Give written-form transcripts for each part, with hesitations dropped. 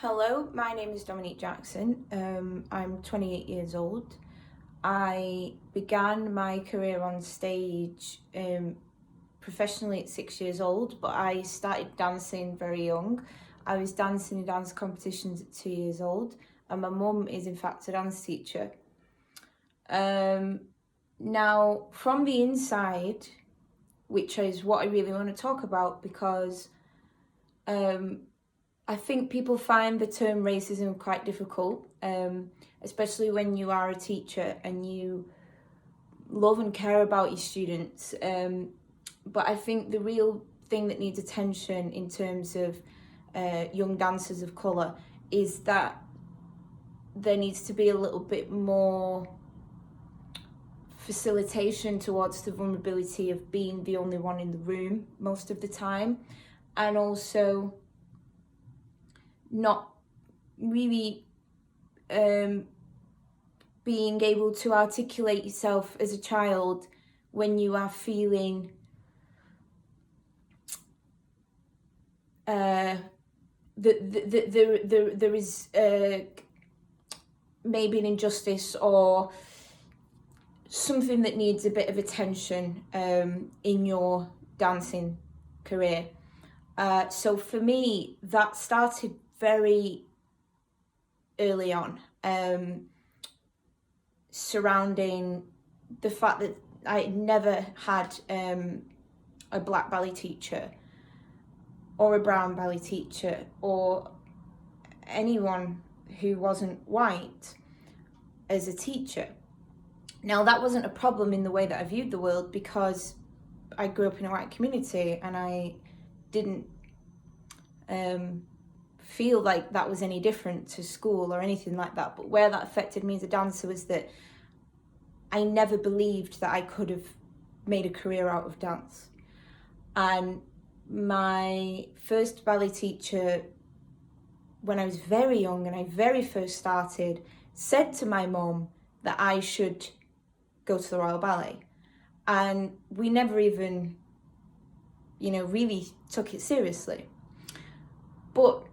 Hello, my name is Dominique Jackson. I'm 28 years old. I began my career on stage professionally at 6 years old, but I started dancing very young. I was dancing in dance competitions at 2 years old, and my mum is in fact a dance teacher. Now, from the inside, which is what I really want to talk about, because I think people find the term racism quite difficult, especially when you are a teacher and you love and care about your students. But I think the real thing that needs attention in terms of young dancers of colour is that there needs to be a little bit more facilitation towards the vulnerability of being the only one in the room most of the time, and also not really being able to articulate yourself as a child when you are feeling that there is maybe an injustice or something that needs a bit of attention in your dancing career. So for me, that started very early on, surrounding the fact that I never had a black ballet teacher or a brown ballet teacher or anyone who wasn't white as a teacher. Now, that wasn't a problem in the way that I viewed the world, because I grew up in a white community and I didn't feel like that was any different to school or anything like that. But where that affected me as a dancer was that I never believed that I could have made a career out of dance. And my first ballet teacher, when I was very young and I very first started, said to my mum that I should go to the Royal Ballet. And we never even, really took it seriously. But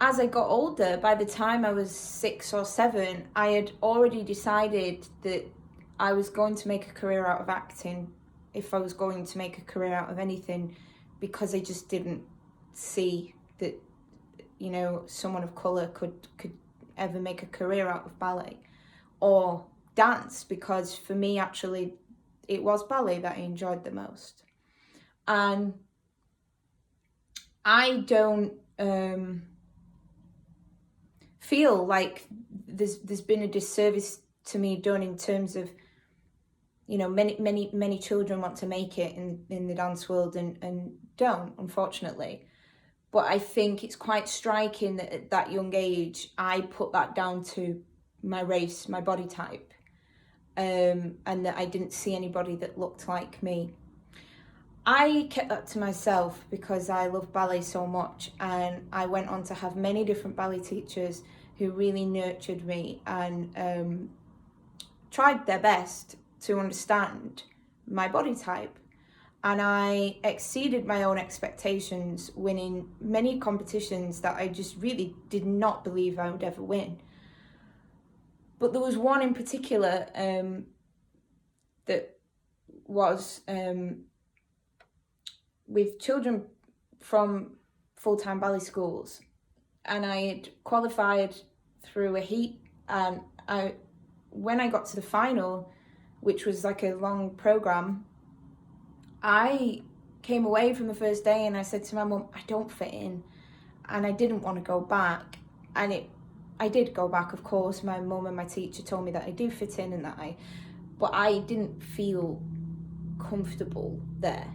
as I got older, by the time I was 6 or 7, I had already decided that I was going to make a career out of acting, if I was going to make a career out of anything, because I just didn't see that, someone of colour could ever make a career out of ballet or dance, because for me, actually, it was ballet that I enjoyed the most. And I don't feel like there's been a disservice to me done in terms of, many children want to make it in the dance world and don't, unfortunately. But I think it's quite striking that at that young age, I put that down to my race, my body type, and that I didn't see anybody that looked like me. I kept that to myself because I love ballet so much, and I went on to have many different ballet teachers who really nurtured me and tried their best to understand my body type. And I exceeded my own expectations, winning many competitions that I just really did not believe I would ever win. But there was one in particular that was with children from full-time ballet schools, and I had qualified through a heat, and when I got to the final, which was like a long program, I came away from the first day and I said to my mum, I don't fit in, and I didn't want to go back. And I did go back, of course. My mum and my teacher told me that I do fit in and but I didn't feel comfortable there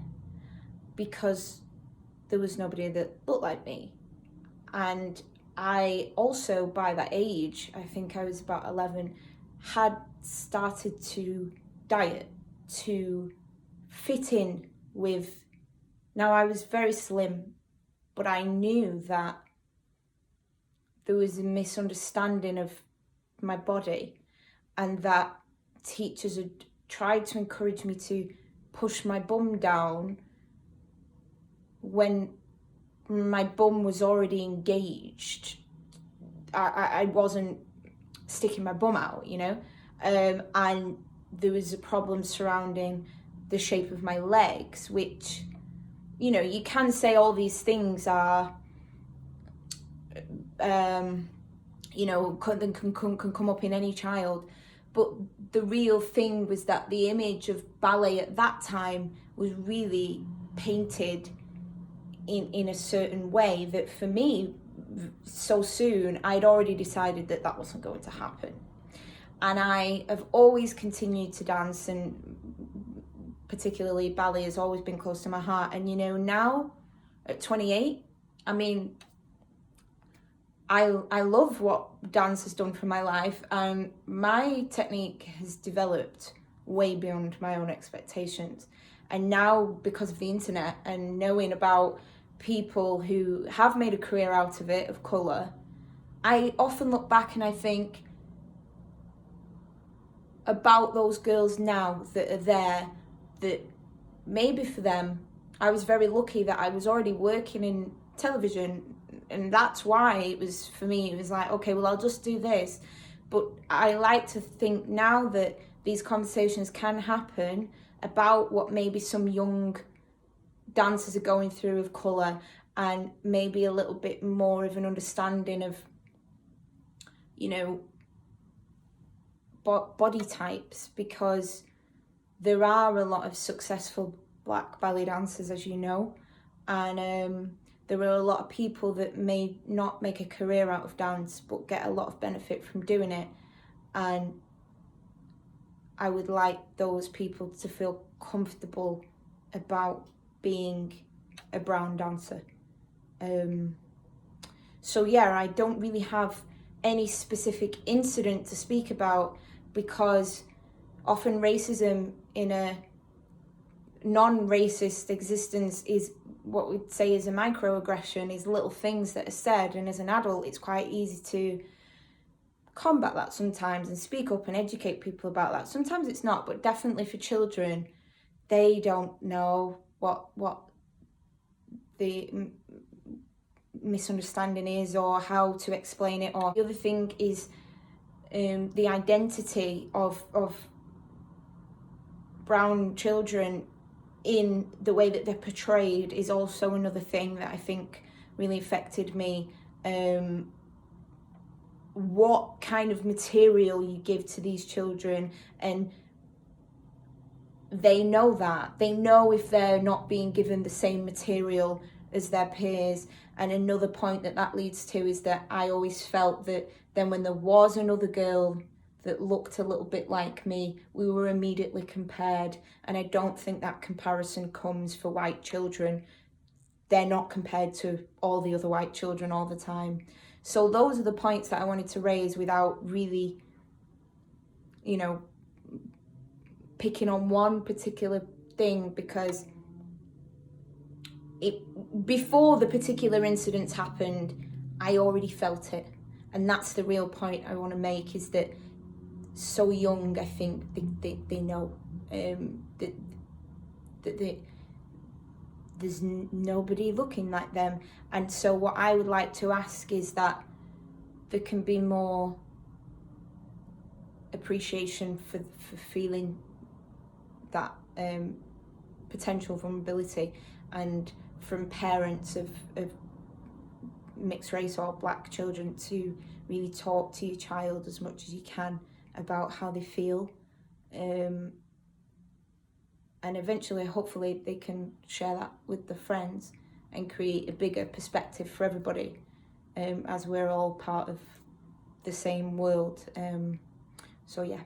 because there was nobody that looked like me. And I also, by that age, I think I was about 11, had started to diet to fit in with, now I was very slim, but I knew that there was a misunderstanding of my body, and that teachers had tried to encourage me to push my bum down when my bum was already engaged. I wasn't sticking my bum out, you know, and there was a problem surrounding the shape of my legs, which, you know, you can say all these things are, you know, can come up in any child, but the real thing was that the image of ballet at that time was really painted in a certain way that for me, so soon, I'd already decided that that wasn't going to happen. And I have always continued to dance, and particularly ballet has always been close to my heart. And, you know, now at 28, I mean, I love what dance has done for my life, and my technique has developed way beyond my own expectations. And now, because of the internet and knowing about people who have made a career out of it, of colour, I often look back and I think about those girls now that are there, that maybe for them, I was very lucky that I was already working in television, and that's why it was, for me, it was like, okay, well, I'll just do this. But I like to think now that these conversations can happen about what maybe some young dancers are going through of colour, and maybe a little bit more of an understanding of, you know, body types, because there are a lot of successful black ballet dancers, as you know, and there are a lot of people that may not make a career out of dance but get a lot of benefit from doing it, and I would like those people to feel comfortable about being a brown dancer. So yeah, I don't really have any specific incident to speak about, because often racism in a non-racist existence is what we'd say is a microaggression, is little things that are said, and as an adult it's quite easy to combat that sometimes and speak up and educate people about that. Sometimes it's not, but definitely for children, they don't know what the misunderstanding is or how to explain it. Or the other thing is the identity of brown children in the way that they're portrayed is also another thing that I think really affected me. What kind of material you give to these children, and they know that. They know if they're not being given the same material as their peers. And another point that leads to is that I always felt that then when there was another girl that looked a little bit like me, we were immediately compared. And I don't think that comparison comes for white children. They're not compared to all the other white children all the time. So those are the points that I wanted to raise without really, you know, picking on one particular thing, because before the particular incidents happened, I already felt it. And that's the real point I want to make, is that so young, I think they know that there's nobody looking like them. And so what I would like to ask is that there can be more appreciation for feeling that potential vulnerability, and from parents of mixed race or black children to really talk to your child as much as you can about how they feel, and eventually hopefully they can share that with their friends and create a bigger perspective for everybody, as we're all part of the same world. So yeah.